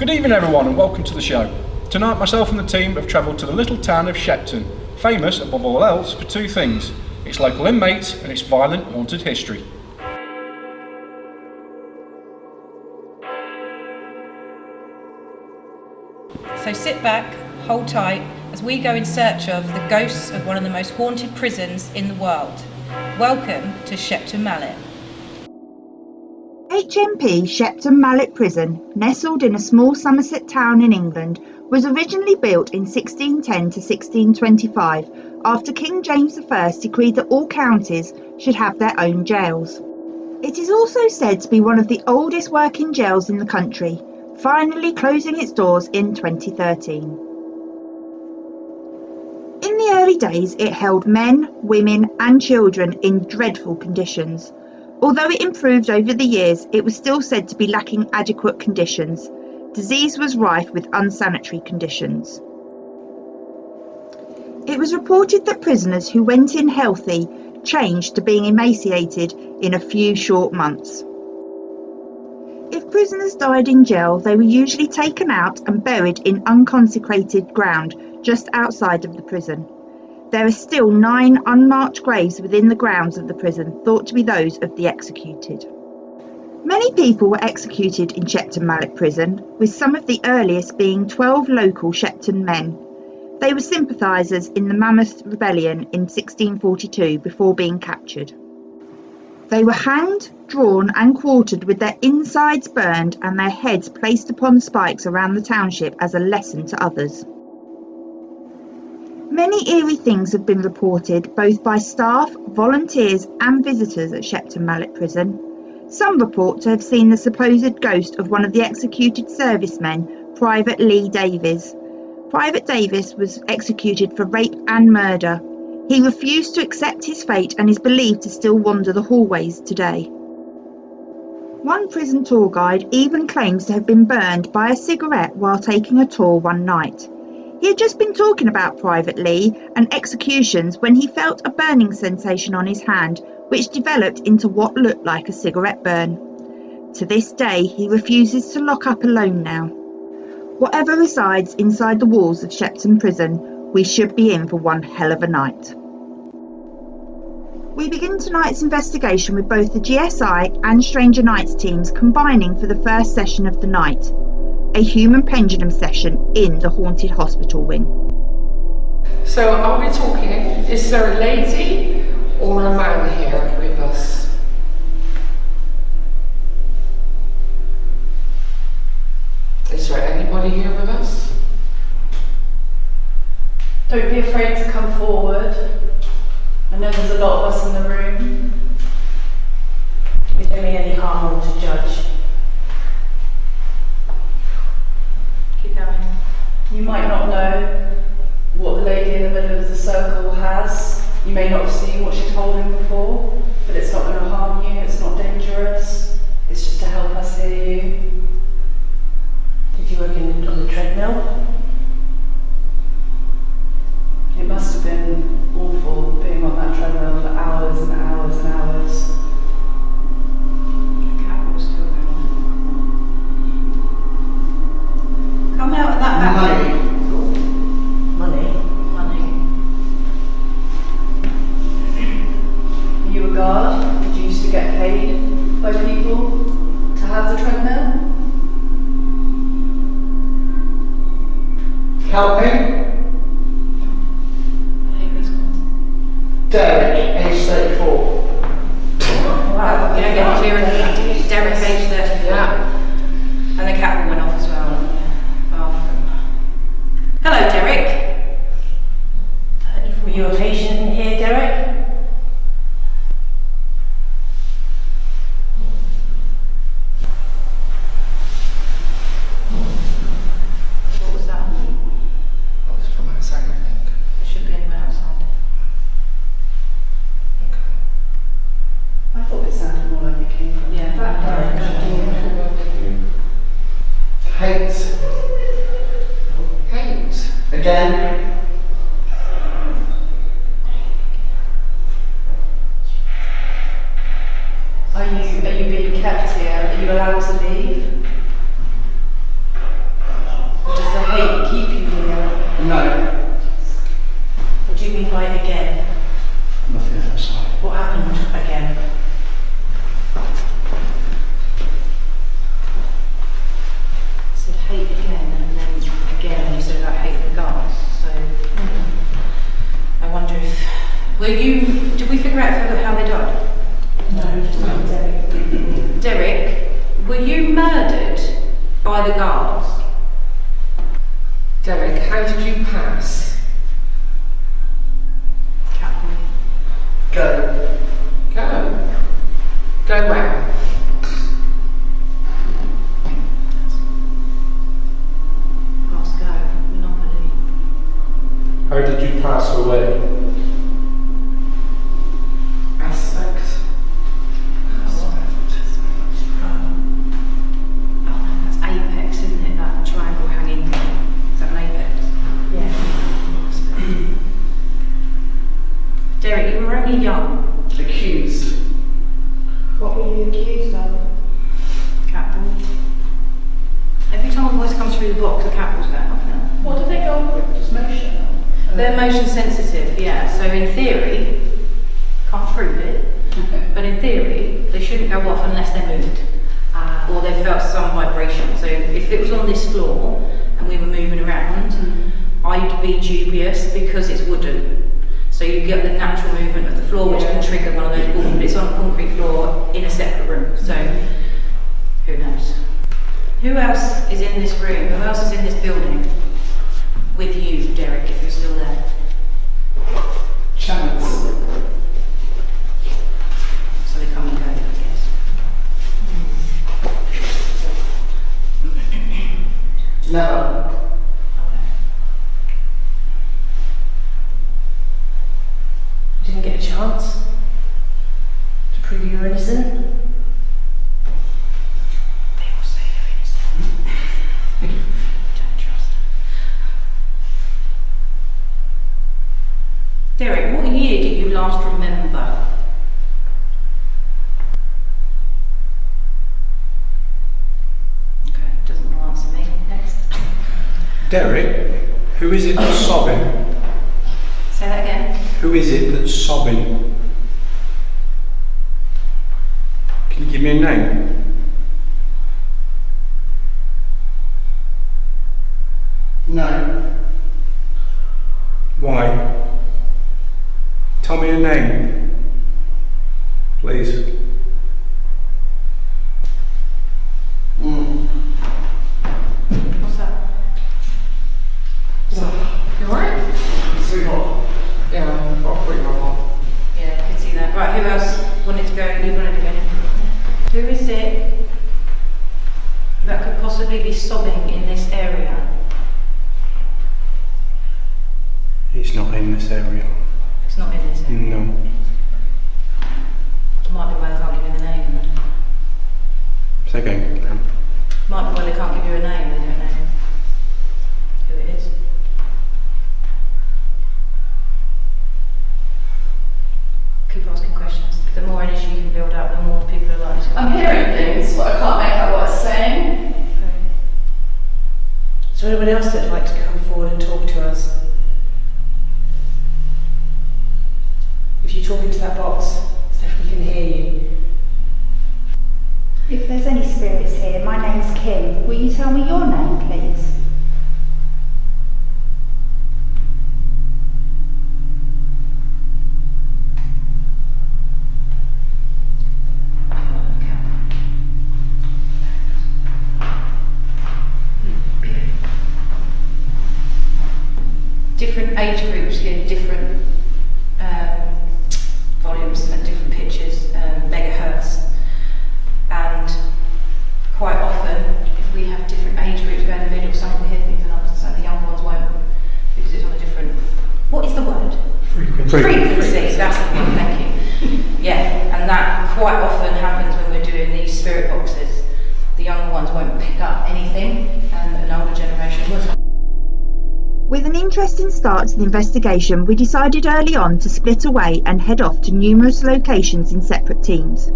Good evening everyone and welcome to the show. Tonight myself and the team have travelled to the little town of Shepton, famous above all else for two things, its local inmates and its violent haunted history. So sit back, hold tight, as we go in search of the ghosts of one of the most haunted prisons in the world. Welcome to Shepton Mallet. HMP Shepton Mallet Prison, nestled in a small Somerset town in England, was originally built in 1610 to 1625 after King James I decreed that all counties should have their own jails. It is also said to be one of the oldest working jails in the country, finally closing its doors in 2013. In the early days, it held men, women and children in dreadful conditions. Although it improved over the years, it was still said to be lacking adequate conditions. Disease was rife with unsanitary conditions. It was reported that prisoners who went in healthy changed to being emaciated in a few short months. If prisoners died in jail, they were usually taken out and buried in unconsecrated ground just outside of the prison. There are still 9 unmarked graves within the grounds of the prison, thought to be those of the executed. Many people were executed in Shepton Mallet Prison, with some of the earliest being 12 local Shepton men. They were sympathisers in the Mammoth Rebellion in 1642 before being captured. They were hanged, drawn and quartered with their insides burned and their heads placed upon spikes around the township as a lesson to others. Many eerie things have been reported both by staff, volunteers and visitors at Shepton Mallet Prison. Some report to have seen the supposed ghost of one of the executed servicemen, Private Lee Davies. Private Davies was executed for rape and murder. He refused to accept his fate and is believed to still wander the hallways today. One prison tour guide even claims to have been burned by a cigarette while taking a tour one night. He had just been talking about Private Lee and executions when he felt a burning sensation on his hand, which developed into what looked like a cigarette burn. To this day, he refuses to lock up alone now. Whatever resides inside the walls of Shepton Prison, we should be in for one hell of a night. We begin tonight's investigation with both the GSI and Stranger Nights teams combining for the first session of the night. A human pendulum session in the haunted hospital wing. So are we talking, is there a lady or a man here with us? Is there anybody here with us? Don't be afraid to come forward. I know there's a lot of us in the room. We don't mean any harm or to judge. You might not know what the lady in the middle of the circle has. You may not have seen what she's holding before, but it's not going to harm you, it's not dangerous. It's just to help us hear you. Did you work on the treadmill? It must have been awful being on that treadmill for hours and hours and hours. Come out of that back. Money. Did we figure out how they died? No, just not Derek. Derek, were you murdered by the guards? Derek, how did you pass? Captain. Go. Go. Go where? Pass go. Monopoly. How did you pass away? Aspect. Oh, that's apex, isn't it? That triangle hanging. Is that an apex? Yeah. Derek, you were only young. Accused. What were you accused of? Catball. Every time a voice comes through the box, the catball's going off now. What did they go on with? Just motion? They're motion sensitive, yeah. So in theory, can't prove it, but in theory, they shouldn't go off unless they're moved or they felt some vibration. So if it was on this floor and we were moving around, I'd be dubious because it's wooden. So you get the natural movement of the floor, which can trigger one of those balls, but it's on a concrete floor in a separate room. So who knows? Who else is in this room? Who else is in this building? With you, Derek, if you're still there. Chance. So they come and go, I guess. No. You didn't get a chance to prove you were innocent? They all say they're innocent. Don't trust. Derek, what year do you last remember? Okay, doesn't want to answer me. Next. Derek, who is it that's sobbing? Say that again. Who is it that's sobbing? Can you give me a name? No. Why? Tell me a name, please. What's that? You alright? Sweetheart. Yeah, I'll put you on. Yeah, I can see that. Right, who else wanted to go? You wanted to go. Who is it that could possibly be sobbing in this area? It's not in this area. It's not in this area. No. Might be why they can't give you the name. Then. Say again. Might be why they can't give you a name. They don't know who it is. Keep asking questions. The more energy you can build up, the more people are likely to. I'm hearing things, but I can't make out what it's saying. Okay. Is there anyone else that'd like to come forward and talk to us? If you talk into that box, Stephanie can hear you. If there's any spirits here, my name's Kim. Will you tell me your name, please? Different age groups hear different volumes and different pitches, megahertz, and quite often, if we have different age groups going in the middle, some will hear things and others, and the young ones won't, because it's on a different. What is the word? Frequency. That's the one. Thank you. Yeah, and that quite often happens when we're doing these spirit boxes. The younger ones won't pick up anything, and an older generation will. With an interesting start to the investigation, we decided early on to split away and head off to numerous locations in separate teams.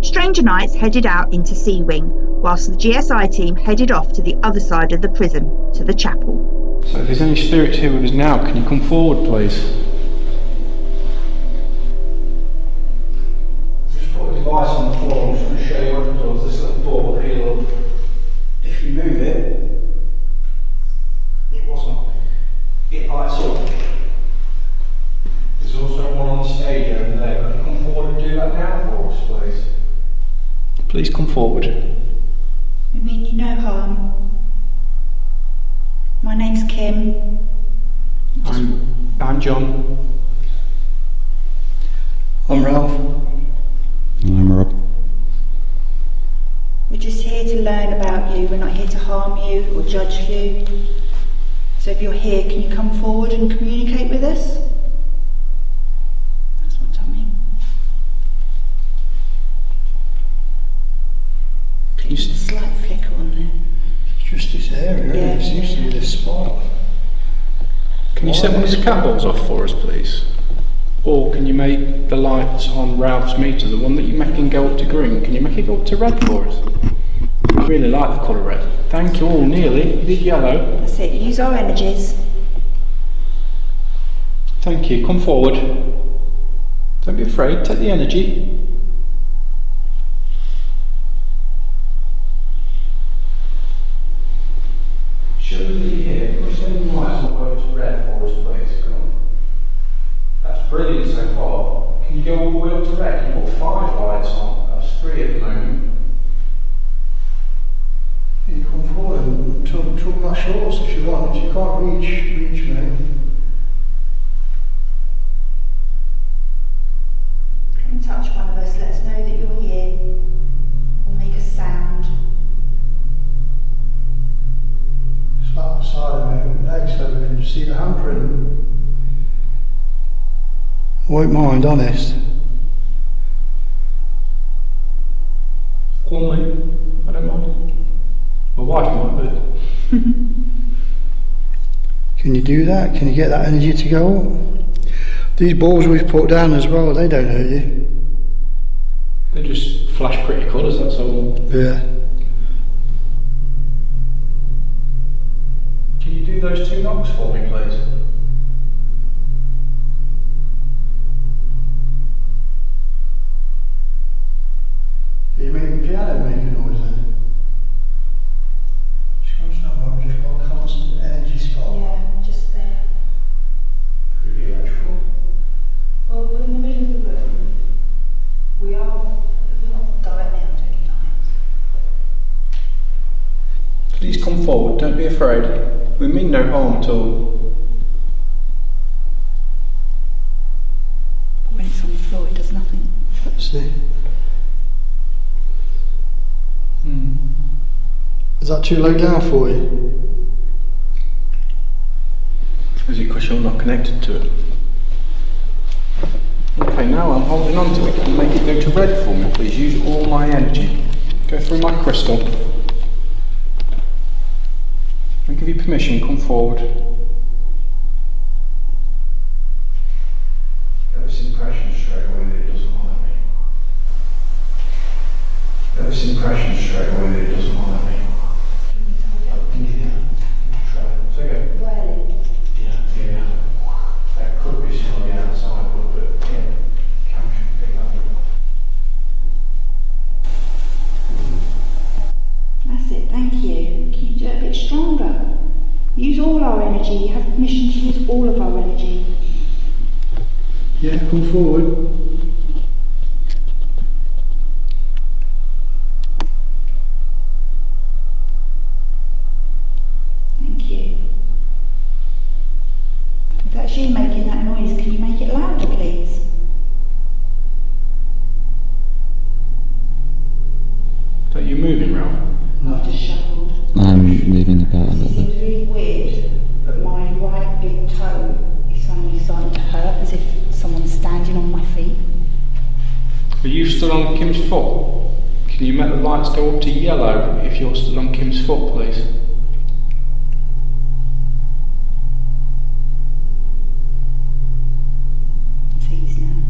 Stranger Knights headed out into C Wing, whilst the GSI team headed off to the other side of the prison, to the chapel. So if there's any spirits here with us now, can you come forward, please? Just put a device on the floor. I'm just going to show you what it does. This little door will heal up. If you move it, it wasn't. It lights up. There's also one on the stairs. Please come forward. We mean you no harm. My name's Kim. I'm John. I'm Ralph. I'm Rob. We're just here to learn about you. We're not here to harm you or judge you. So if you're here, can you come forward and communicate with us? That's what I mean. Can you There's a slight flicker on there. Just this area, Yeah, it seems to be this spot. Can you set one of the cat balls off for us, please? Or can you make the lights on Ralph's meter, the one that you're making go up to green, can you make it go up to red for us? I really like the colour red. Thank you all, nearly. You did yellow. That's it. Use our energies. Thank you. Come forward. Don't be afraid. Take the energy. Should we be here? Push them lights all the way to red for us, please. Come on. That's brilliant so far. Can you go all the way up to red? You've got 5 lights on. That's 3 at the moment. You come forward and tug my shorts if you want. If you can't reach me. Come and touch one of us. Let us know that you're here. We'll make a sound. Slap the side of my leg so we can see the handprint. I won't mind, honest. Call me. I don't mind. My wife might, but Can you do that? Can you get that energy to go up? These balls we've put down as well, they don't hurt you. they just flash pretty colours, that's all. Yeah. Can you do those 2 knocks for me, please? Are you making the piano make a noise then? Just got a constant energy spot. Yeah, just there. Could be electrical. Well, we're in the middle of the room. We're not directly under any lines. Please come forward, don't be afraid. We mean no harm at all. But when it's on the floor, it does nothing. See? Is that too low down for you? Is it because you're not connected to it? Okay, now I'm holding on to it. Can you make it go to red for me, please? Use all my energy. Go through my crystal. I give you permission, come forward. Get this impression straight away that it doesn't like me. Get this impression straight away that it doesn't like me. Yeah. Try. So go. Yeah. That could be somebody outside, but yeah, camera should pick that up. That's it, thank you. Can you do it a bit stronger? Use all our energy. You have permission to use all of our energy. Yeah, come forward. Thank you. If that's you making that noise, can you make it louder, please? Are you moving, Ralph? I've just shuffled. I'm moving about a It little seems bit. really weird, but my right big toe is suddenly starting to hurt, as if someone's standing on my feet. Are you stood on Kim's foot? Can you make the lights go up to yellow if you're stood on Kim's foot, please? It's easy now.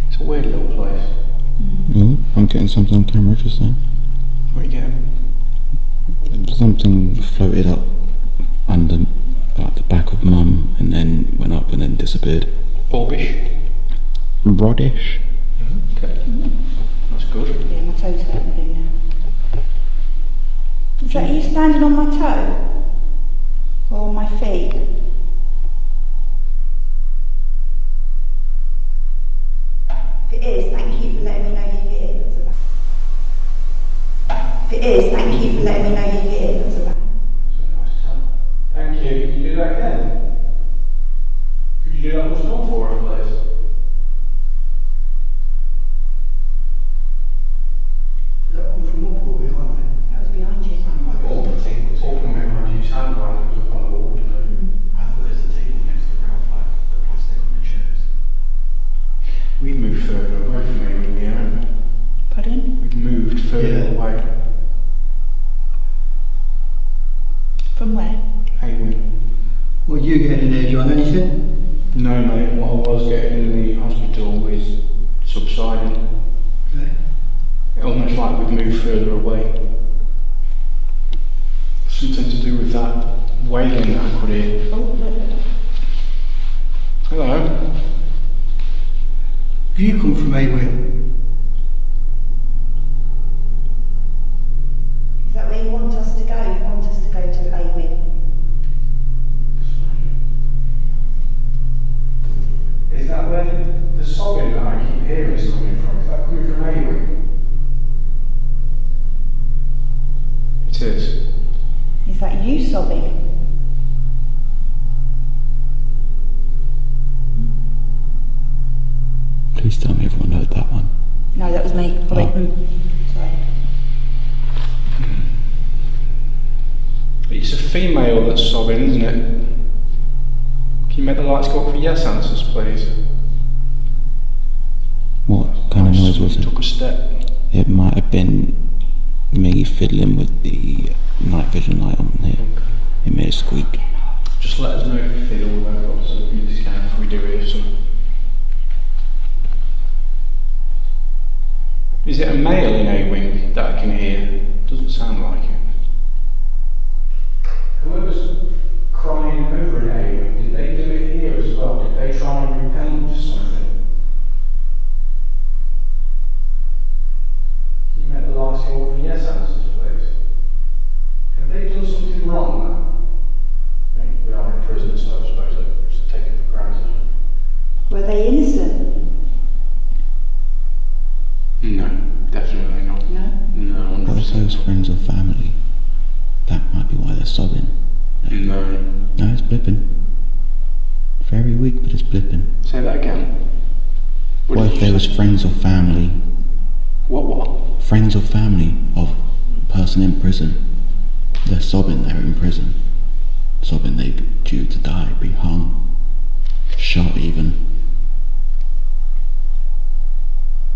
It's a weird little place. Oh, I'm getting something on camera just then. What are you getting? Something floated up under like the back of Mum and then went up and then disappeared. Orbish. Rodish. Okay. That's good. Yeah, my toe's hurting again now. Is that you standing on my toe? Or on my feet? If it is, thank you for letting me know you're here. If it is, thank you for letting me know you're here. That's a nice time. Thank you. Can you do that again? Could you do that once more for us, please? Is that one from up or behind me? That was behind you. Open memory, you sound like it was up on the wall, you know. I thought there's a table next to the rail flag, the plastic on the chairs. We moved further away from here in the end. Pardon? We've moved further Yeah. away. From where? Haywin. What are you getting in here, John? Anything? No, mate, what I was getting in the hospital is subsiding. Okay. Almost like we've moved further away. Something to do with that wailing that I could hear. Oh, look. Hello. Have you come from Away? Is that where you want us to go? You want us to go to AWIN? Is that where the sobbing that I keep hearing is coming from? Is that coming from Away? It is. Is that you sobbing? Please tell me everyone heard that one. No, that was me. Oh. Sorry. It's a female that's sobbing, isn't it? Can you make the lights go up for yes answers, please? What kind of noise was it? Took a step. It might have been me fiddling with the night vision light on here. It made a squeak. Just let us know if you feel all that, obviously, we discount if we do hear some. Is it a male in A-Wing that I can hear? Doesn't sound like it. Whoever's crying over in Away, did they do it here as well? Did they try and repent something? Can you make the lights go up for yes answers, please? Have they done something wrong? I mean, we are in prison, so I suppose they're just taken for granted. Were they innocent? No, definitely not. No? No, What if those friends or family? That might be why they're sobbing. No. No, it's blipping. Very weak, but it's blipping. Say that again. What did if you there was say? friends or family? What? Friends or family of a person in prison. They're sobbing they're in prison. Sobbing they're due to die, be hung. Shot even.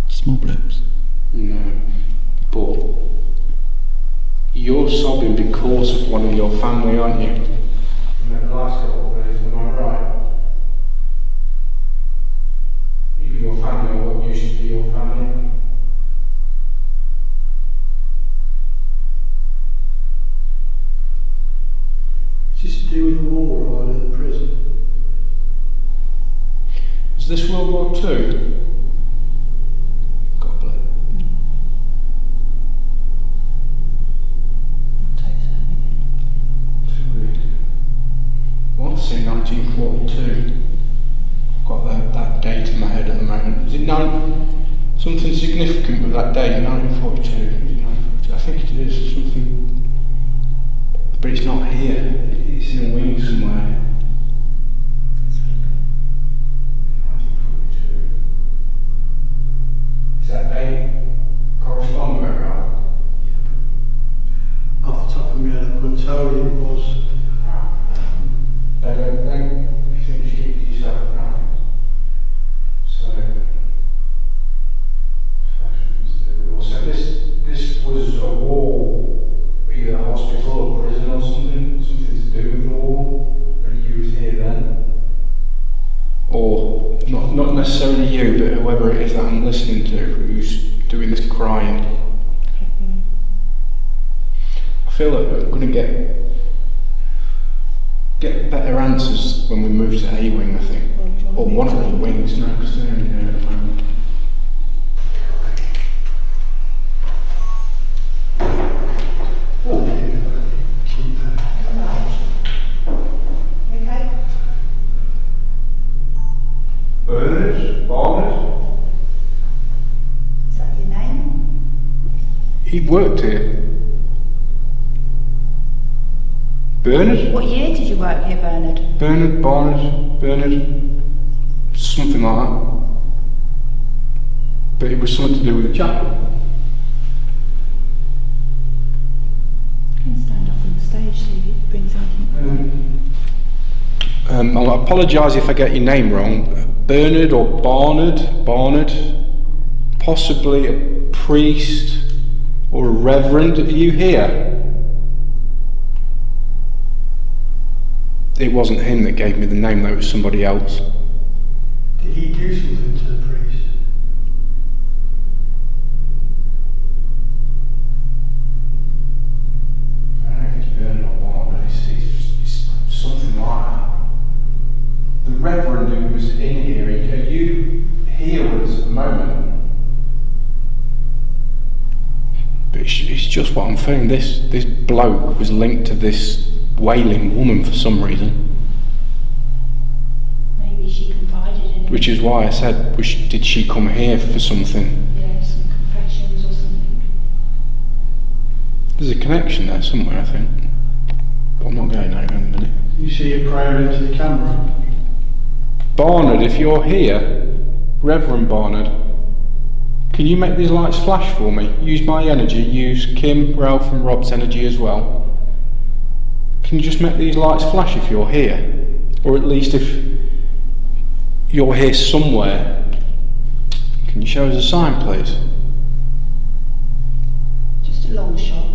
Small blips. No. But you're sobbing because of one of your family, aren't you? Can you make the lights go up, please? Am I right? Either your family or what used to be your family. Is this to do with the war or the prison? Is this World War II? God bless. I want to say 1942. I've got that date in my head at the moment. Is it something significant with that date, 1942? Is it 1942? I think it is something, but it's not here. It's in a wing somewhere. 1942. Is that date correspond very well? Off the top of my head, I couldn't tell you it was. Then you think you keep to yourself, right? So this was a war, either a hospital or prison or something to do with the war, and you was here then? Or not necessarily you, but whoever it is that I'm listening to who's doing this crying. I feel like we're going to get better answers when we move to A wing, I think, or one of the wings. No, because they're in there at the moment. Oh, yeah. Keep that. worked here. Bernard? What year did you work here, Bernard? Bernard, something like that. But it was something to do with the chapel. You can stand up on the stage so you bring something. I'll apologise if I get your name wrong. Bernard or Barnard, possibly a priest or a reverend. Are you here? It wasn't him that gave me the name, though, it was somebody else. Did he do something to the priest? I don't know if it's Bernard or Barnard, but it's something like that. The reverend who was in here, are you here with us at the moment? But it's just what I'm feeling. This bloke was linked to this wailing woman for some reason. Maybe she confided in him. Which is why I said, did she come here for something? Yeah, some confessions or something. There's a connection there somewhere, I think. But I'm not going over in a minute. You see it praying into the camera. Barnard, if you're here, Reverend Barnard, can you make these lights flash for me? Use my energy, use Kim, Ralph and Rob's energy as well. Can you just make these lights flash if you're here? Or at least if you're here somewhere. Can you show us a sign, please? Just a long shot.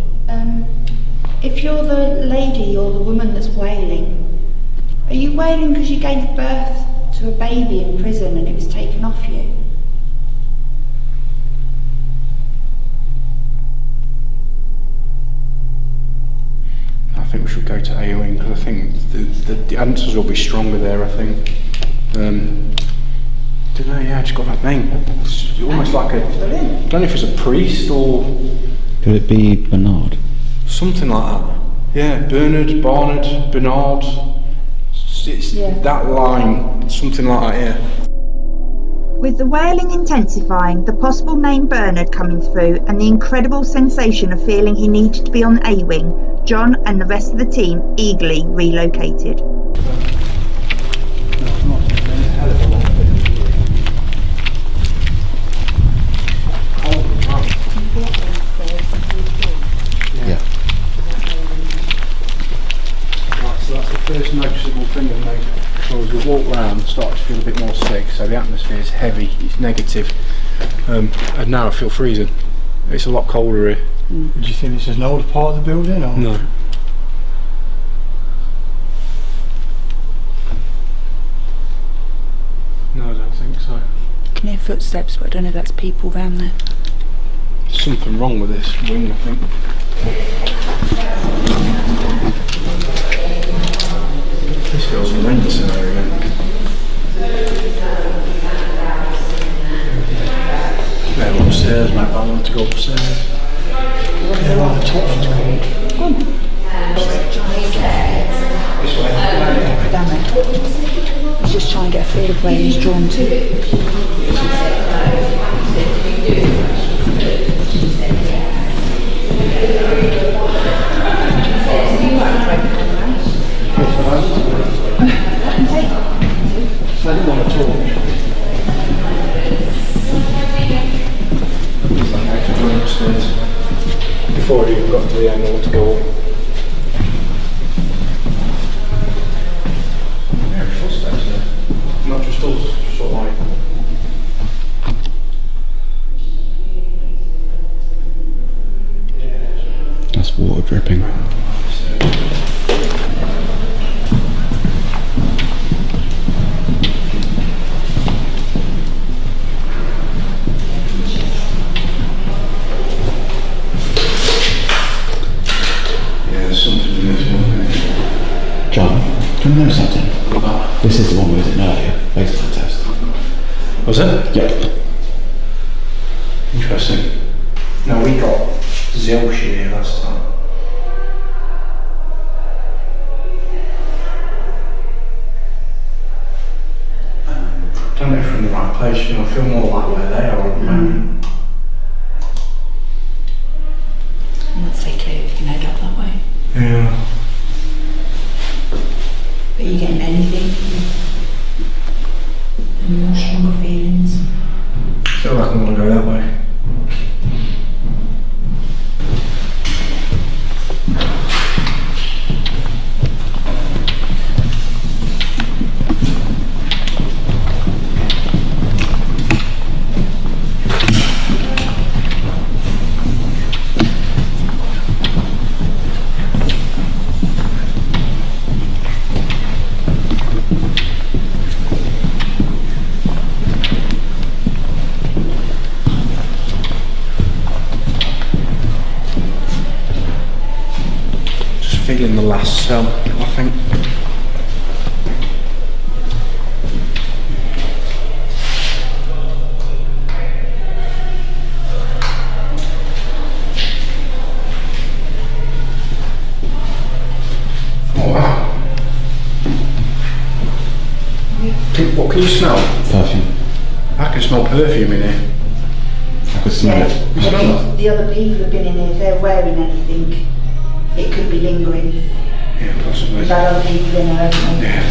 If you're the lady or the woman that's wailing, are you wailing because you gave birth to a baby in prison and it was taken off you? I think we should go to AOing because I think the answers will be stronger there, I think. Don't know, yeah, I just got that name. It's almost like I don't know if it's a priest or... Could it be Bernard? Something like that. Yeah, Bernard, Barnard, Bernard. It's that line, something like that, yeah. With the wailing intensifying, the possible name Bernard coming through, and the incredible sensation of feeling he needed to be on A-Wing, John and the rest of the team eagerly relocated. Yeah. Right, so that's the first noticeable thing I noticed. So as we walk round, I started to feel a bit more sick, so the atmosphere is heavy, it's negative, and now I feel freezing. It's a lot colder here. Do you think this is an older part of the building? Or? No. No, I don't think so. I can hear footsteps, but I don't know if that's people around there. There's something wrong with this wing, I think. This feels horrendous in there again. They're upstairs, mate, I want to go upstairs. They're on the top floor. Go on. This way. Down there. He's just trying to get a feel of where he's drawn to. I didn't want to talk. I had to go upstairs before I even got to the angle to go up. Yeah, footsteps there. Not just us, sort of like. That's water dripping. John, do you know something? This is the one we did earlier, baseline test. Was it? Yep. Interesting. No, we got Zilch here last time. Don't know if we're in the right place, you know, I feel more like where they are at the moment. feeling the last cell, I think. Oh wow. What can you smell? Perfume. I can smell perfume in here. I could smell it. You smell that? The other people have been in here, if they're wearing anything, it could be lingering. Yeah, possibly. We've had other people in here, haven't we? Yeah.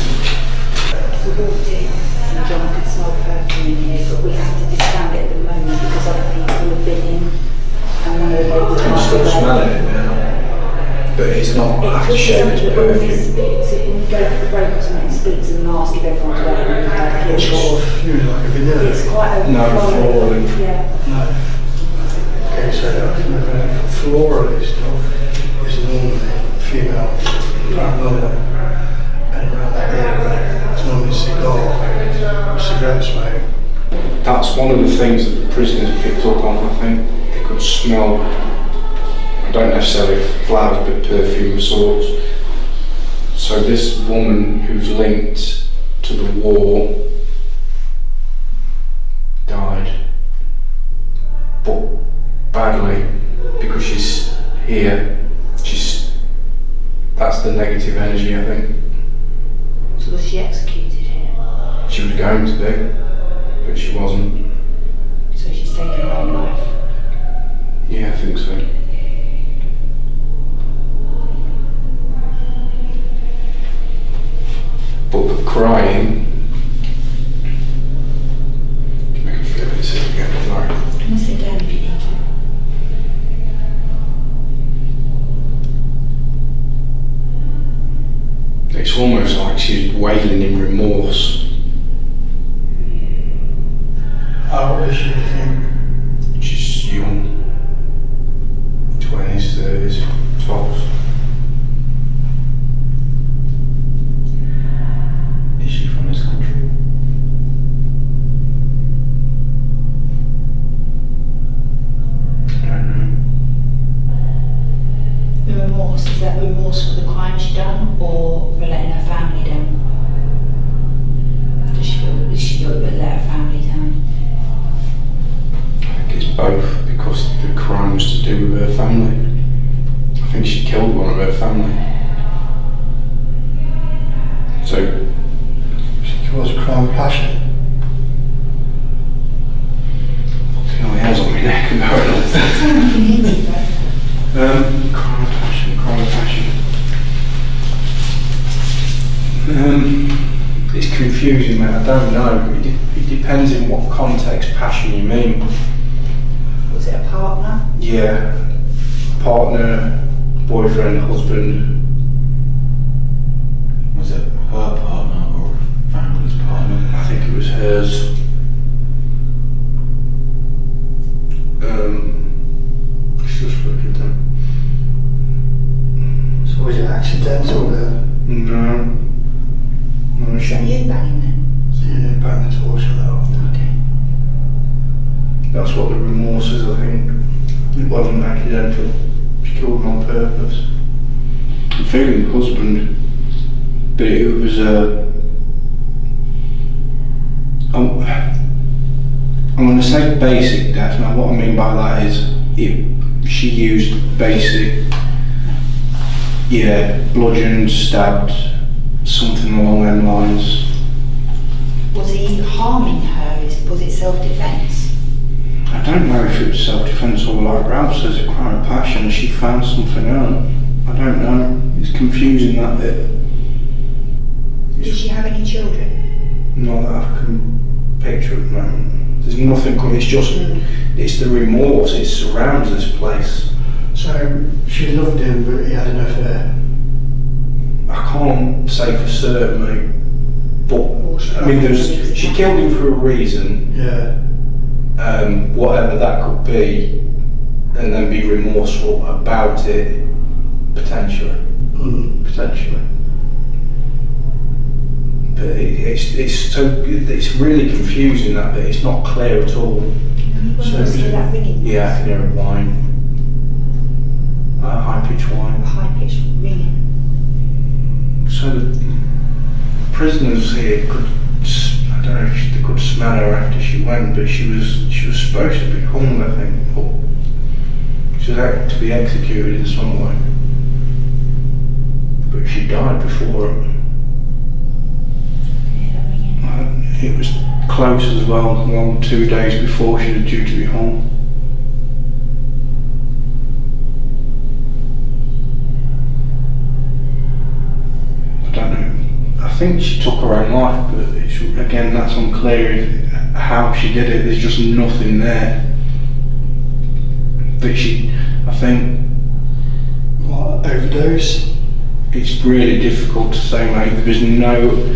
We walked in and John could smell perfume in here, but we have to discount it at the moment because other people have been in and one of the ladies I can still smell it now. But it's not aftershave, it's perfume. When we go for the break or something, it speaks and asks if everyone's wearing perfume. Sort of, you know, like a vanilla. It's quite a No, florally. Yeah. No. Okay, so florally stuff is normally female, normally. And around that area, it's normally cigarette smoke. That's one of the things that the prisoners picked up on, I think. They could smell, I don't necessarily flowers, but perfume of sorts. So this woman who's linked to the war died, but badly, because she's here. That's the negative energy, I think. So was she executed here? She was going to be, but she wasn't. So she's taken her own life? Yeah, I think so. But the crying can make me feel a bit sick again, sorry. Can I sit down if you need to? It's almost like she's wailing in remorse. How old is she, do you think? She's young, 20s, 30s, tops. Is she from this country? I don't know. The remorse, is that remorse for the crime she done or for letting her family down? Does she feel that let her family down? I think it's both, because the crime was to do with her family. I think she killed one of her family. So, She was a crime of passion. fucking hell, he has on my neck and going on. Crime of passion, crime of passion. It's confusing, mate, I don't know. It depends in what context passion you mean. Was it a partner? Yeah, partner, boyfriend, husband. Was it her partner or family's partner? I think it was hers. It's just looking down. So was it accidental then? No. No, Is that she, you banging then? So you didn't bang the torch with that? Okay. that's what the remorse is, I think. It wasn't accidental. She killed him on purpose. I'm feeling husband, but it was I'm going to say basic death. Now what I mean by that is she used basic, bludgeoned, stabbed, something along them lines. Was he harming her? Was it self-defence? I don't know if it was self-defence or like Ralph says, a crime of passion and she found something out. I don't know. It's confusing, that bit. Did she have any children? Not that I can picture at the moment. There's nothing coming, it's the remorse, it surrounds this place. So she loved him, but he had an affair. I can't say for certain, mate, but I mean, she killed him for a reason, Yeah. whatever that could be, and then be remorseful about it, potentially. Potentially. But it's really confusing, that bit. It's not clear at all. So was it that ringing? Yeah, I can hear a whine. A high pitched whine. A high-pitched ringing. prisoners here could, I don't know if they could smell her after she went, but she was supposed to be hung, I think, or she was out to be executed in some way. But she died before it. It was close as well, 2 days before she was due to be hung. I don't know. I think she took her own life, but again, that's unclear how she did it. There's just nothing there. But I think... What, overdose? It's really difficult to say, mate. There's no...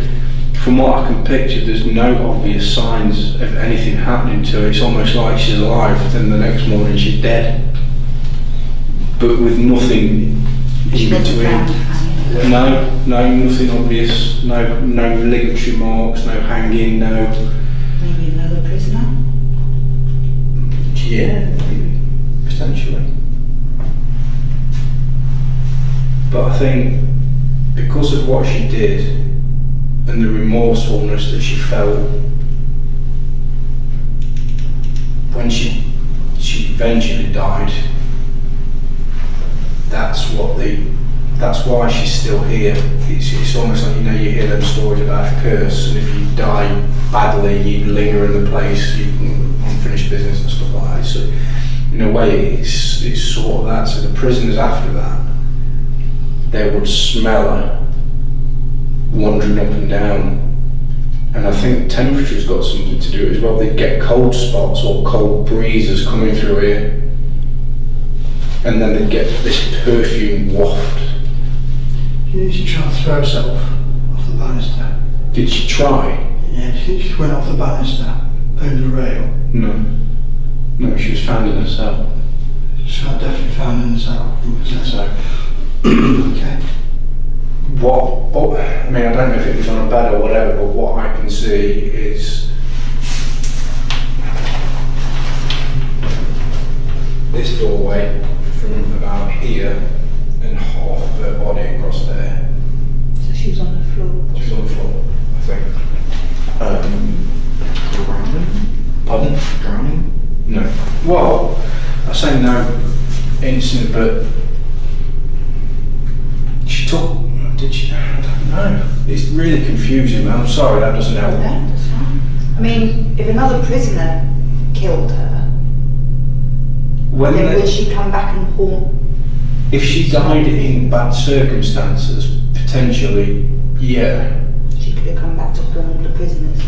From what I can picture, there's no obvious signs of anything happening to her. It's almost like she's alive, then the next morning she's dead. But with nothing in between. No, nothing obvious. No ligatory marks, no hanging, no... Maybe another prisoner? Yeah, maybe, potentially. But I think because of what she did and the remorsefulness that she felt when she eventually died, that's why she's still here. It's almost like, you know, you hear them stories about a curse, and if you die badly, you linger in the place, you unfinished business and stuff like that. So in a way, it's sort of that. So the prisoners after that, they would smell her wandering up and down, and I think temperature's got something to do as well. They'd get cold spots or cold breezes coming through here, and then they'd get this perfume waft. She tried to throw herself off the banister. Did she try? Yeah, she went off the banister, over the rail. No, she was found in her cell. She was definitely found in the cell. So, Okay. I mean, I don't know if it was on a bed or whatever, but what I can see is this doorway from about here and half of her body across there. So she was on the floor. She was on the floor, I think. Drowning? Pardon? Drowning? No. Well, I say no instant, but she took. Did she? I don't know. It's really confusing. I'm sorry, that doesn't help. No, that's fine. I mean, if another prisoner killed her, then would she come back and haunt? If she died in bad circumstances, potentially, yeah. She could have come back to haunt the prisoners.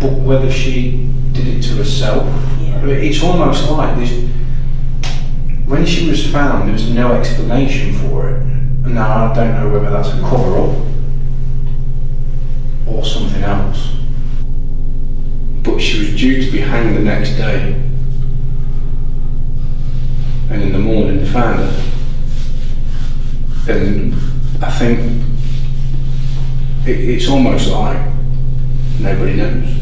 But whether she did it to herself, Yeah. I mean, it's almost like this. When she was found, there was no explanation for it. Now, I don't know whether that's a cover-up or something else. But she was due to be hanged the next day. And in the morning they found her. And I think it's almost like nobody knows.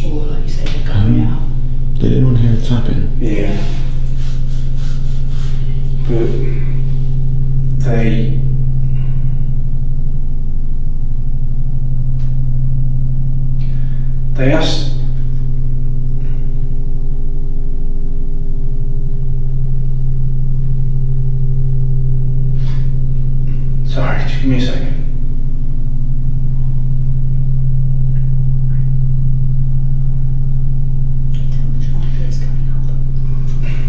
Or like you say, they're coming out. Did anyone hear a tapping? Yeah. But they asked. Sorry, just give me a second.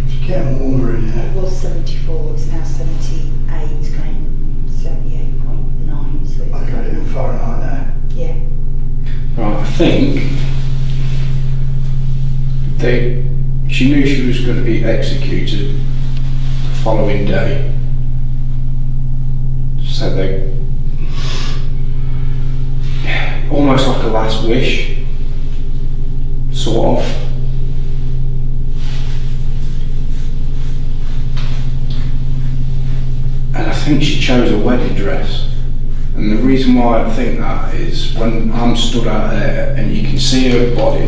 It's getting warmer in here. It was 74, it's now 78, going 78.9, so it's I got it in Fahrenheit now. yeah. Right, I think she knew she was going to be executed the following day. So they, almost like a last wish, sort of. And I think she chose a wedding dress. And the reason why I think that is when I'm stood out there and you can see her body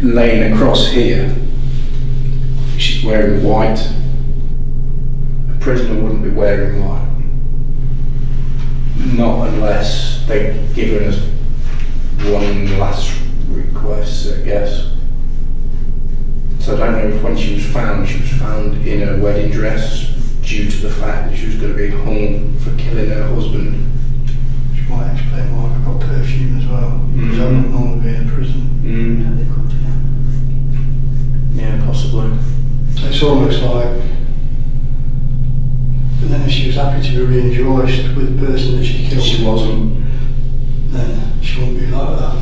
laying across here. She's wearing white, prisoner wouldn't be wearing white. Not unless they'd given us one last request, I guess. So I don't know if when she was found in her wedding dress due to the fact that she was going to be hung for killing her husband. Which might explain why we've got perfume as well. Because that wouldn't normally be in a prison. Yeah, possibly. So it's almost like, but then if she was happy to be rejoiced with the person that she killed, She wasn't. then she wouldn't be like that.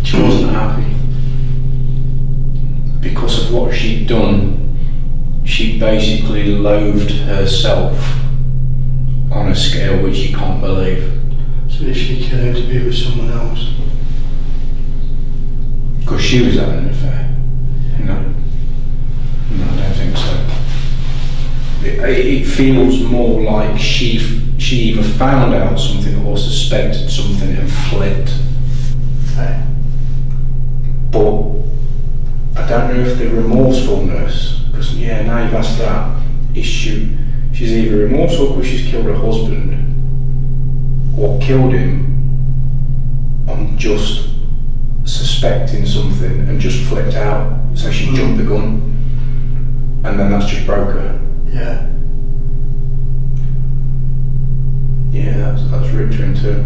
She wasn't happy. Because of what she'd done, she basically loathed herself on a scale which you can't believe. So if she killed him to be with someone else. Because she was having an affair. No, I don't think so. It feels more like she either found out something or suspected something and fled. Okay. But I don't know if the remorsefulness, because now you've asked that, is she's either remorseful because she's killed her husband or killed him on just suspecting something and just flipped out, so she jumped the gun and then that's just broke her. Yeah. Yeah, that's ripped her into.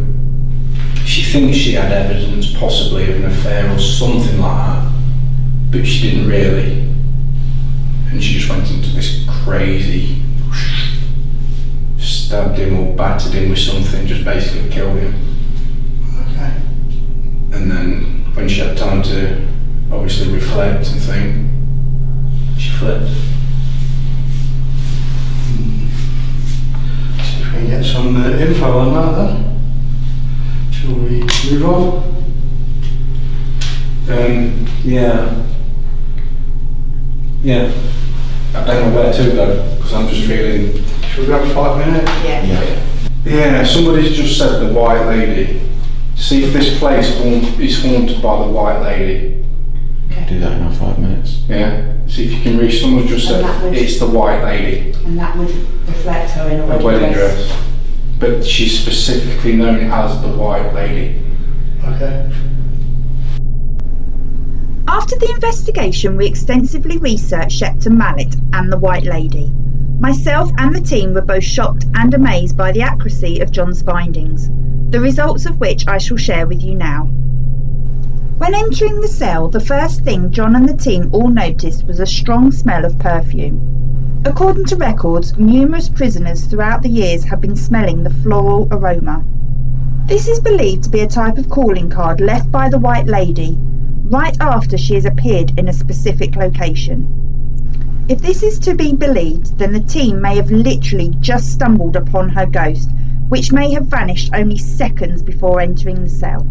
She thinks she had evidence possibly of an affair or something like that, but she didn't really, and she just went into this crazy, stabbed him or battered him with something, just basically killed him. Okay. And then when she had time to obviously reflect and think, she flipped. See if we can get some info on that then. Shall we move on? Yeah. I don't know where to go, because I'm just feeling... Shall we grab 5 minutes? Yeah, somebody's just said the White Lady. See if this place is haunted by the White Lady. Do that in our 5 minutes. Yeah? See if you can reach. Someone's just said it's the White Lady. And that would reflect her in a Her wedding dress. But she's specifically known as the White Lady. Okay. After the investigation, we extensively researched Shepton Mallet and the White Lady. Myself and the team were both shocked and amazed by the accuracy of John's findings, the results of which I shall share with you now. When entering the cell, the first thing John and the team all noticed was a strong smell of perfume. According to records, numerous prisoners throughout the years have been smelling the floral aroma. This is believed to be a type of calling card left by the White Lady right after she has appeared in a specific location. If this is to be believed, then the team may have literally just stumbled upon her ghost, which may have vanished only seconds before entering the cell.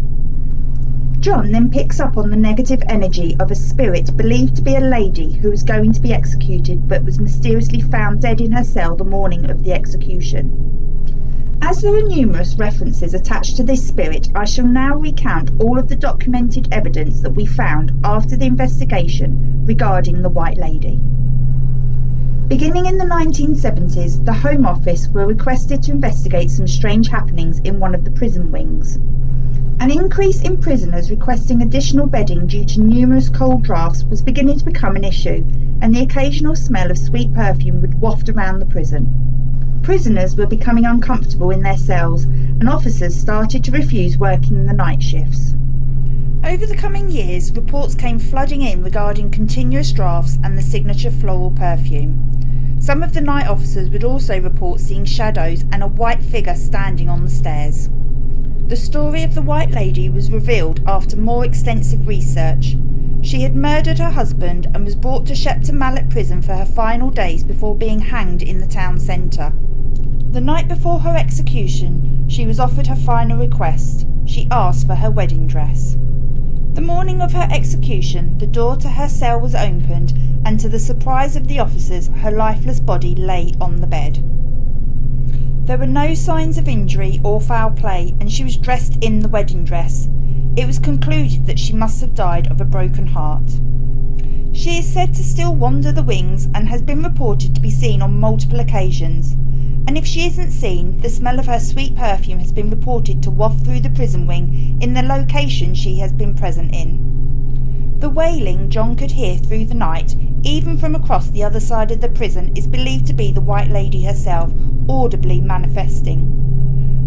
John then picks up on the negative energy of a spirit believed to be a lady who was going to be executed but was mysteriously found dead in her cell the morning of the execution. As there are numerous references attached to this spirit, I shall now recount all of the documented evidence that we found after the investigation regarding the White Lady. Beginning in the 1970s, the Home Office were requested to investigate some strange happenings in one of the prison wings. An increase in prisoners requesting additional bedding due to numerous cold drafts was beginning to become an issue, and the occasional smell of sweet perfume would waft around the prison. Prisoners were becoming uncomfortable in their cells, and officers started to refuse working the night shifts. Over the coming years, reports came flooding in regarding continuous drafts and the signature floral perfume. Some of the night officers would also report seeing shadows and a white figure standing on the stairs. The story of the White Lady was revealed after more extensive research. She had murdered her husband and was brought to Shepton Mallet prison for her final days before being hanged in the town centre. The night before her execution, she was offered her final request. She asked for her wedding dress. The morning of her execution, the door to her cell was opened, and to the surprise of the officers, her lifeless body lay on the bed. There were no signs of injury or foul play, and she was dressed in the wedding dress. It was concluded that she must have died of a broken heart. She is said to still wander the wings and has been reported to be seen on multiple occasions. And if she isn't seen, the smell of her sweet perfume has been reported to waft through the prison wing in the location she has been present in. The wailing John could hear through the night, even from across the other side of the prison, is believed to be the White Lady herself, audibly manifesting.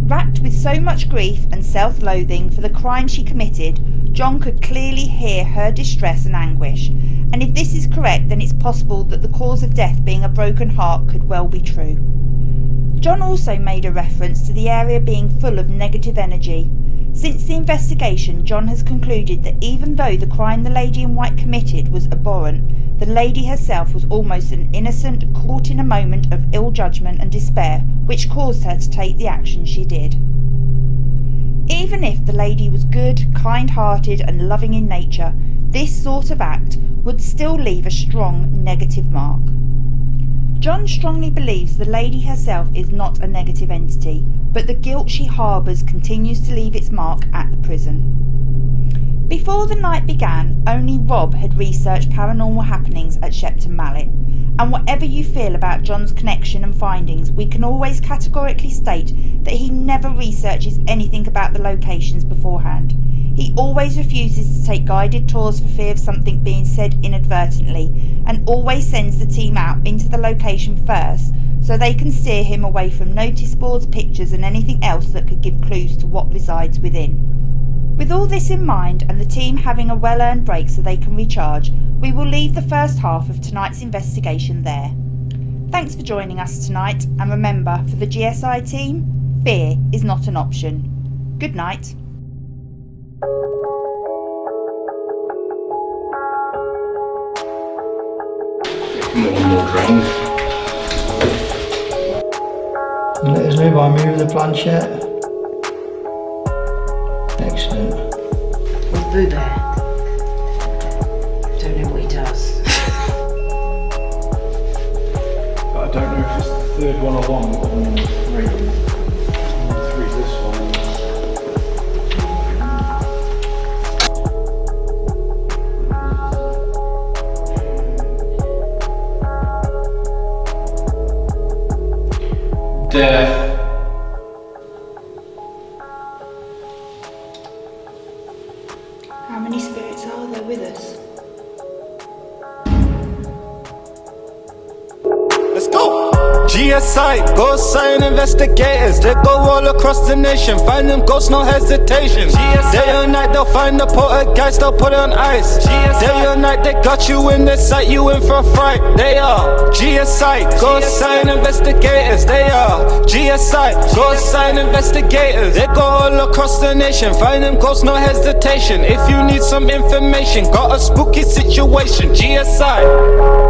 Racked with so much grief and self-loathing for the crime she committed, John could clearly hear her distress and anguish, and if this is correct, then it's possible that the cause of death being a broken heart could well be true. John also made a reference to the area being full of negative energy. Since the investigation, John has concluded that even though the crime the lady in white committed was abhorrent, the lady herself was almost an innocent, caught in a moment of ill judgment and despair, which caused her to take the action she did. Even if the lady was good, kind-hearted and loving in nature, this sort of act would still leave a strong negative mark. John strongly believes the lady herself is not a negative entity, but the guilt she harbours continues to leave its mark at the prison. Before the night began, only Rob had researched paranormal happenings at Shepton Mallet, and whatever you feel about John's connection and findings, we can always categorically state that he never researches anything about the locations beforehand. He always refuses to take guided tours for fear of something being said inadvertently, and always sends the team out into the location first so they can steer him away from notice boards, pictures and anything else that could give clues to what resides within. With all this in mind and the team having a well-earned break so they can recharge, we will leave the first half of tonight's investigation there. Thanks for joining us tonight, and remember, for the GSI team, fear is not an option. Good night. More drink. Let us know by moving the planchette. Excellent. With Boo Bear. Don't know what he does. But I don't know if it's the third one along or number 3. Number 3 is this one. Death. How many spirits are there with us? Let's go! GSI, ghost sign investigators. They go all across the nation, find them ghosts, no hesitation. GSI. Day or night, they'll find the poltergeist, they'll put it on ice. GSI. Day or night, they got you in their sight, you in for a fright. They are GSI, ghost sign investigators. They are GSI, ghost sign investigators. They go all across the nation, find them ghosts, no hesitation. If you need some information, got a spooky situation, GSI.